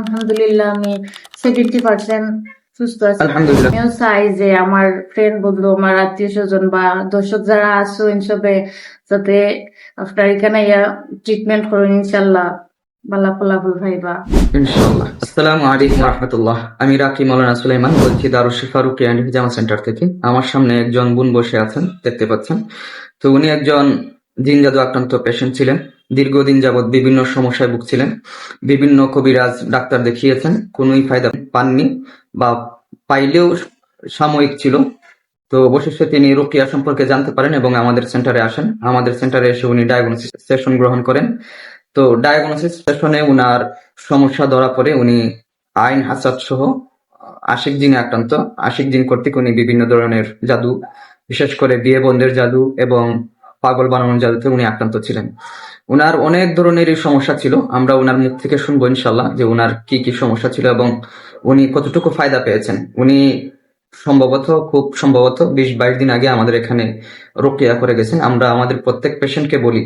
আলহামদুলিল্লাহ আমি 70% সুস্থ আছি। আলহামদুলিল্লাহ। আমিও চাই যে আমার ফ্রেন্ড বন্ধু, আমার আত্মীয় স্বজন বা দর্শক যারা আছো ইনসবে যাতে আপনার এখানে ট্রিটমেন্ট করুন, ইনশাল্লাহ ভালো ফলাফল পাইবা ইনশাআল্লাহ। আসসালামু আলাইকুম রাহমাতুল্লাহ। আমি রাকি মাওলানা সুলাইমান বলছি দারুশ শিফা রুকিয়া এন্ড হিজামা সেন্টার থেকে। আমার সামনে একজন বোন বসে আছেন, দেখতে পাচ্ছেন। তো উনি একজন জিন জাদু আক্রান্ত পেশেন্ট ছিলেন। দীর্ঘদিন যাবৎ বিভিন্ন সমস্যায় ভুগছিলেন। বিভিন্ন কবিরাজ ডাক্তার দেখিয়েছেন, কোনোই ফায়দা পাননি বা পাইলেও সাময়িক ছিল। তো অবশেষে তিনি রুকিয়া সম্পর্কে জানতে পারেন এবং আমাদের সেন্টারে আসেন। আমাদের সেন্টারে এসে উনি ডায়াগনোসিস সেশন গ্রহণ করেন। তো ডায়াগনোসিস সেশনে উনার সমস্যা ধরা পড়ে উনি আইন হাসাদ সহ আশিক জিনে আক্রান্ত। আশিক জিন কর্তৃক উনি বিভিন্ন ধরনের জাদু, বিশেষ করে বিয়ে বন্ধের জাদু এবং পাগল বানানোর জাদুতে উনি আক্রান্ত ছিলেন। উনার অনেক ধরনেরই সমস্যা ছিল। আমরা উনার মুখ থেকে শুনবো ইনশাল্লাহ যে উনার কি কি সমস্যা ছিল এবং উনি কতটুকু ফায়দা পেয়েছেন। উনি খুব সম্ভবত 20-22 দিন আগে আমাদের এখানে রোকেয়া করে গেছেন। আমরা আমাদের প্রত্যেক পেশেন্টকে বলি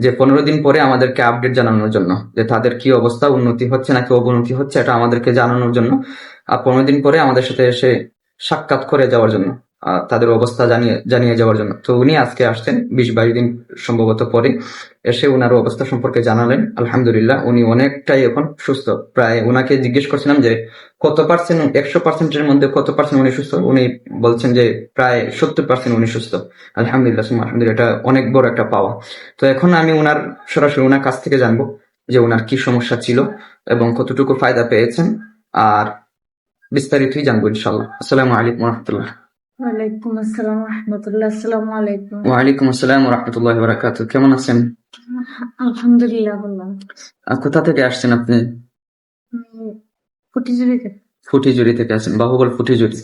যে 15 দিন পরে আমাদেরকে আপডেট জানানোর জন্য, যে তাদের কি অবস্থা, উন্নতি হচ্ছে নাকি অবনতি হচ্ছে, এটা আমাদেরকে জানানোর জন্য। আর 15 দিন পরে আমাদের সাথে এসে সাক্ষাৎ করে যাওয়ার জন্য, তাদের অবস্থা জানিয়ে যাওয়ার জন্য। তো উনি আজকে আসছেন 20-22 দিন সম্ভবত পরে, এসে উনার অবস্থা সম্পর্কে জানালেন। আলহামদুলিল্লাহ উনি অনেকটাই এখন সুস্থ। প্রায় উনাকে জিজ্ঞেস করছিলাম যে কত পার্সেন্ট, 100%-এর মধ্যে কত পার্সেন্ট উনি সুস্থ। উনি বলছেন যে প্রায় 70% উনি সুস্থ। আলহামদুলিল্লাহ আলহামদুলিল্লাহ, এটা অনেক বড় একটা পাওয়া। তো এখন আমি সরাসরি উনার কাছ থেকে জানবো যে উনার কি সমস্যা ছিল এবং কতটুকু ফায়দা পেয়েছেন, আর বিস্তারিতই জানবো ইনশাআল্লাহ। আসসালামু আলাইকুম রহমতুল্লাহ। ওয়ালাইকুম আসসালাম রহমতুল্লাহ। আসসালামু আলাইকুম। ওয়ালাইকুম আসসালাম রহমতুল্লাহ বারাকাতুহু। কেমন আছেন? আলহামদুলিল্লাহ ভালো। কোথা থেকে আসছেন আপনি? ফুটিজুড়ি থেকে। ফুটিজুড়ি থেকে আসেন, বাহুবল ফুটিজুড়ি।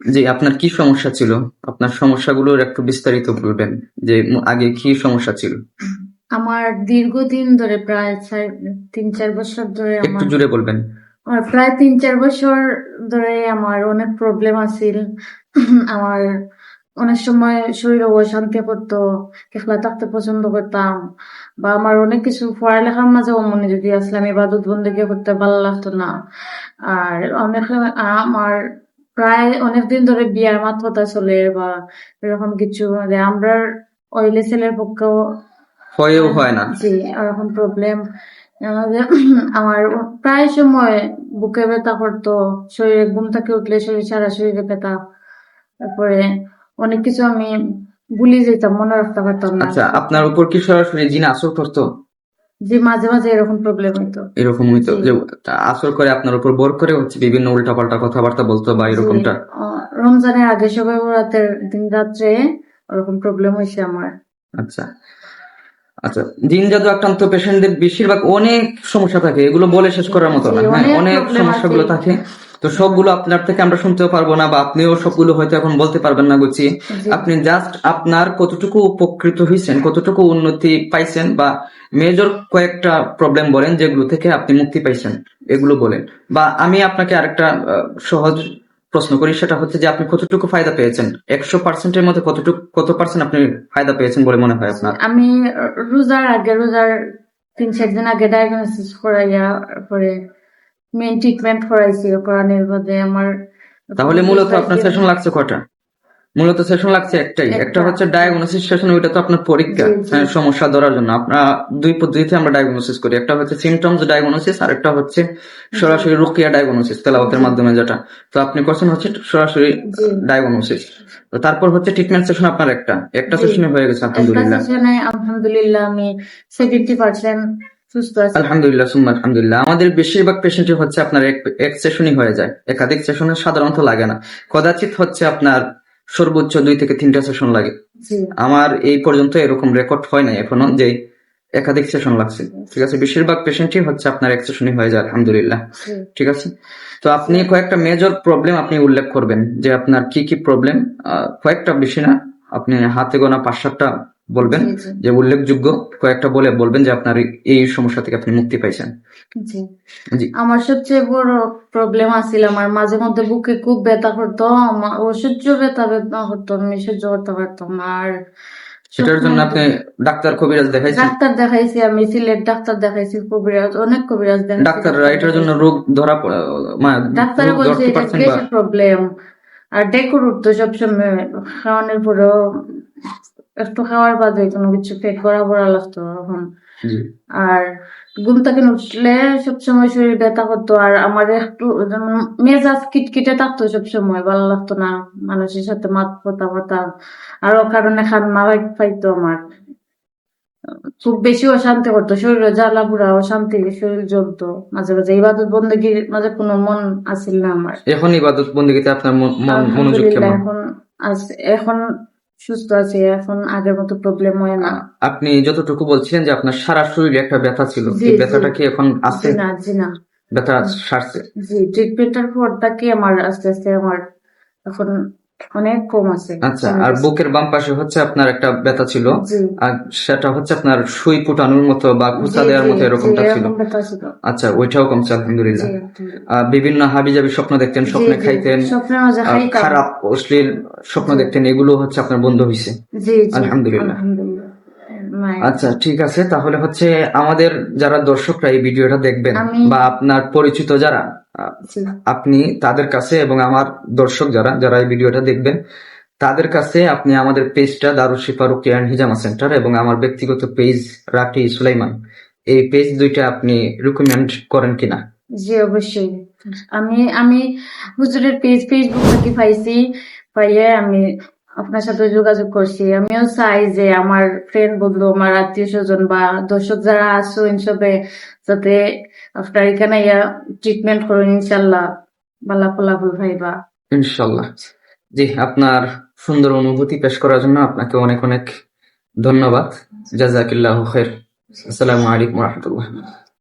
জি, আপনার কি সমস্যা ছিল? আপনার সমস্যাগুলোর একটু বিস্তারিত বলবেন, যে আগে কি সমস্যা ছিল? আমার দীর্ঘদিন ধরে প্রায় 3-4 বছর ধরে একটু জুড়ে বলবেন। আমার প্রায় 3-4 বছর ধরে আমার অনেক প্রবলেম আছিল। আমার অনেক সময় শরীরে অশান্তি করতো, একলা থাকতে পছন্দ করতাম, বা আমার অনেক কিছু পড়ালেখার মাঝে অমনোযোগী আসলাম, ইবাদত বন্দেগী করতে ভালো লাগতো না। আর আমার প্রায় অনেকদিন ধরে বিয়ার মাত্রতা চলে বা এরকম কিছু, মানে আমরা ওইলে ছেলের পক্ষেও হয়েও হয় না। জি এরকম প্রবলেম। আমার প্রায় সময় বুকে ব্যথা করতো, শরীরে ঘুম থেকে উঠলে সারা শরীরে ব্যথা, তারপরে অনেক কিছু আমি ভুলে যেতাম, মনে রাখতে পারতাম না। আচ্ছা, আপনার উপর কি সরাসরি জিন আসর করতো? যে মাঝে মাঝে এরকম প্রবলেম হইতো। এরকম হইতো যে আসর করে আপনার উপর বোর করে হচ্ছে বিভিন্ন উল্টাপাল্টা কথাবার্তা বলতো বা এরকমটা? রমজানের আগে সবাই রাতের দিন রাত্রে ওরকম প্রবলেম হয়েছে আমার। আচ্ছা আচ্ছা, জিন জাদু আক্রান্ত পেশেন্টদের বেশিরভাগ অনেক সমস্যা থাকে, এগুলো বলে শেষ করার মতো না। হ্যাঁ, অনেক সমস্যাগুলো থাকে। তো সবগুলো আপনার থেকে আমরা শুনতেও পারবো না, বা আপনিও সবগুলো হয়তো এখন বলতে পারবেন না গুছিয়ে। আপনি জাস্ট আপনার কতটুকু উপকৃত হয়েছেন, কতটুকু উন্নতি পাইছেন, বা মেজর কয়েকটা প্রবলেম বলেন যেগুলো থেকে আপনি মুক্তি পাইছেন, এগুলো বলেন। বা আমি আপনাকে আরেকটা সহজ প্রশ্ন করি, সেটা হচ্ছে যে আপনি কতটুকু ফায়দা পেয়েছেন, 100%-এর মধ্যে কত পার্সেন্ট আপনি ফায়দা পেয়েছেন বলে মনে হয় আপনার? আমি রোজার 3-4 দিন আগে ডায়াগনোসিস করাইয়া পরে মেইন ট্রিটমেন্ট করাইছি, করানোর বাদে আমার তাহলে মূলত আপনার সেশন লাগছে কটা? মূলত সেশন লাগছে একটাই, একটা হচ্ছে ডায়াগনোসিস সেশন, ওইটা তো আপনার পরীক্ষা, সমস্যা ধরার জন্য। আপনার দুই পদ্ধতিতে আমরা ডায়াগনোসিস করি, একটা হচ্ছে সিমটমস ডায়াগনোসিস আর একটা হচ্ছে সরাসরি রুকিয়া ডায়াগনোসিস, তেলাওয়াতের মাধ্যমে যেটা। তো আপনি করছেন হচ্ছে সরাসরি ডায়াগনোসিস। তো তারপর হচ্ছে ট্রিটমেন্ট সেশন আপনার একটা সেশনে হয়ে গেছে আলহামদুলিল্লাহ। আলহামদুলিল্লাহ আমি 70% সুস্থ আছি। আলহামদুলিল্লাহ সুম্মা আলহামদুলিল্লাহ। আমাদের বেশিরভাগ পেশেন্টই হচ্ছে আপনার এক সেশনই হয়ে যায়, একাধিক সেশনে সাধারণত লাগে না। কদাচিৎ হচ্ছে আপনার সর্বোচ্চ 2 থেকে 3টা সেশন লাগে। আমার এই পর্যন্ত এরকম রেকর্ড হয় নাই এখনো যে একাধিক সেশন লাগছে। ঠিক আছে, বেশিরভাগ পেশেন্টই হচ্ছে আপনার এক সেশনই হয়ে যায় আলহামদুলিল্লাহ। ঠিক আছে, তো আপনি কয়েকটা মেজর প্রবলেম আপনি উল্লেখ করবেন যে আপনার কি কি প্রবলেম, কয়েকটা, বেশি না, আপনি হাতে গোনা 5-7টা বলবেন, যে উল্লেখযোগ্য কয়েকটা বলবেন যে আপনার এই সমস্যা থেকে আপনি মুক্তি পাইছেন। জি, আমার সবচেয়ে বড় প্রবলেম আছিল, আমার মাঝে মধ্যে বুকে খুব ব্যথা করতো, অসহ্য ব্যথা করতো, আমি সহ্য করতে পারতাম না। আর সেটার জন্য আপনি ডাক্তার কবিরাজ দেখাইছেন? ডাক্তার দেখাইছি, আমি সিলেট ডাক্তার দেখাইছি, কবিরাজ, অনেক কবিরাজ দেখাইছি। ডাক্তাররা এটার জন্য রোগ ধরা ডাক্তারে রোগ বলছে ধরতে এটা পারছেন বা গ্যাসের প্রবলেম, আর ডেকুর উঠতো সবসময়, খাওয়ানোর পরেও একটু খাওয়ার বাদে কোনো কিছু পেট ভরা ভরা লাগতো এখন। জি আর ঘুম থেকে উঠলে সবসময় শরীর ব্যথা করতো, আর আমার একটু যেমন মেজাজ কিটকিটে থাকতো, সবসময় ভালো লাগতো না, মানুষের সাথে মাত কথা কথা, আরো কারণে খান্না পাইতো আমার, খুব বেশি অশান্তি করতো, শরীরে জ্বালা পুরা অশান্তি, শরীর জ্বলতো মাঝে মাঝে, ইবাদত বন্দেগীর মাঝে কোনো মন আসিল না আমার। এখন ইবাদত বন্দেগীতে আপনার মনোযোগ আলহামদুলিল্লাহ কেমন? এখন এখন সুস্থ আছি, এখন আগের মতো প্রবলেম হয় না। আপনি যতটুকু বলছিলেন যে আপনার সারা শরীরে একটা ব্যথা ছিল, জি এই জি ব্যথাটা কি এখন আছে? জি না জি না ব্যথা সারছে? জি, ট্রিটমেন্টের পরটা কি আমার আস্তে আস্তে আমার এখন অনেক কম আছে, আচ্ছা, কমে আর গেছে। বুকের বাম পাশে হচ্ছে আপনার একটা ব্যথা ছিল, জি আর সেটা হচ্ছে আপনার সুই ফুটানোর মতো বা কুচা জি দেওয়ার জি মতো জি, এরকমটা ছিল। এরকম ব্যথা ছিল। আচ্ছা, ওইটাও কমছে জি আলহামদুলিল্লাহ। আলহামদুলিল্লাহ। বিভিন্ন হাবিজাবি স্বপ্ন দেখতেন, জি স্বপ্নে জি, খাইতেন, স্বপ্নের মাঝে খাইতাম। খারাপ অশ্লীল স্বপ্ন জি দেখতেন, এগুলো হচ্ছে আপনার বন্ধ হয়েছে জি জি আলহামদুলিল্লাহ। আলহামদুলিল্লাহ। মায়ের আচ্ছা ঠিক আছে, তাহলে হচ্ছে আমাদের যারা দর্শকরা এই ভিডিওটা দেখবেন আমি বা আপনার পরিচিত যারা, আহ, জি আপনি তাদের কাছে এবং আমার দর্শক যারা যারা এই ভিডিওটা দেখবেন তাদের কাছে আপনি আমাদের পেজটা দারুশ শিফা রুকিয়া এন্ড হিজামা সেন্টার এবং আমার ব্যক্তিগত পেজ রাকি সুলাইমান, এই পেজ দুইটা আপনি রিকমেন্ড করেন কিনা? জি অবশ্যই। আমি আমি হুজুরের পেজ ফেসবুক থেকে পাইছি, পাইয়ে আমি আপনার সাথে যোগাযোগ করছি। আমিও চাই যে আমার ফ্রেন্ড বন্ধু, আমার আত্মীয় স্বজন বা দর্শক যারা আছো সবে যাতে আপনার এখানে ট্রিটমেন্ট করুন, ইনশাল্লাহ ভালো ফলাফল পাইবা। ইনশাল্লাহ। জি, আপনার সুন্দর অনুভূতি পেশ করার জন্য আপনাকে অনেক অনেক ধন্যবাদ। জাযাকিল্লাহু খাইর। আসসালামু আলাইকুম ওয়া রাহমাতুল্লাহ।